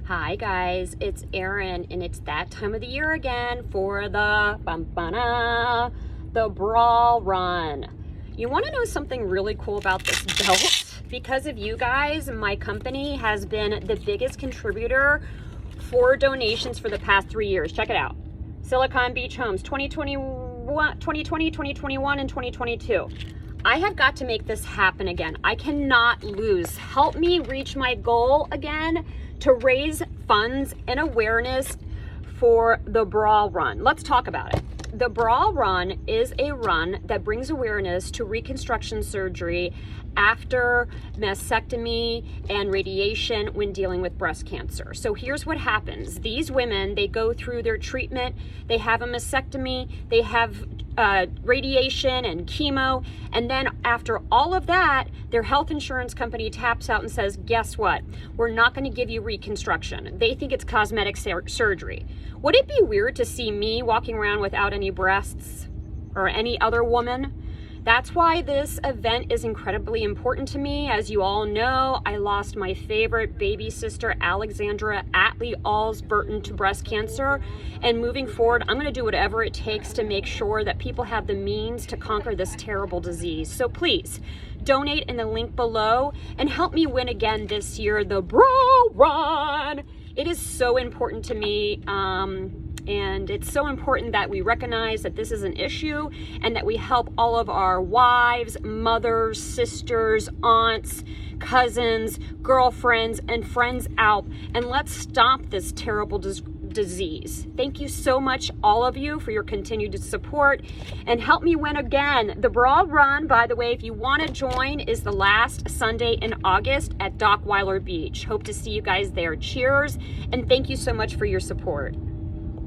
Hi guys, it's Erin, and it's that time of the year again for the bra run. You want to know something really cool about this belt? Because of you guys, my company has been the biggest contributor for donations for the past 3 years. Check it out. Silicon Beach Homes 2020, 2021, and 2022. I have got to make this happen again. I cannot lose. Help me reach my goal again to raise funds and awareness for the bra run. Let's talk about it. The bra run is a run that brings awareness to reconstruction surgery after mastectomy and radiation when dealing with breast cancer. So here's what happens. These women, they go through their treatment, they have a mastectomy, they have radiation and chemo, and then after all of that, their health insurance company taps out and says, guess what? We're not going to give you reconstruction. They think it's cosmetic surgery. Would it be weird to see me walking around without any breasts or any other woman? That's why this event is incredibly important to me. As you all know, I lost my favorite baby sister, Alexandra Atlee Alls-Burton, to breast cancer. And moving forward, I'm gonna do whatever it takes to make sure that people have the means to conquer this terrible disease. So please, donate in the link below and help me win again this year, the Bra Run. It is so important to me. And it's so important that we recognize that this is an issue and that we help all of our wives, mothers, sisters, aunts, cousins, girlfriends, and friends out. And let's stop this terrible disease. Thank you so much, all of you, for your continued support, and help me win again. The Bra Run, by the way, if you want to join, is the last Sunday in August at Dockweiler Beach. Hope to see you guys there. Cheers, and thank you so much for your support.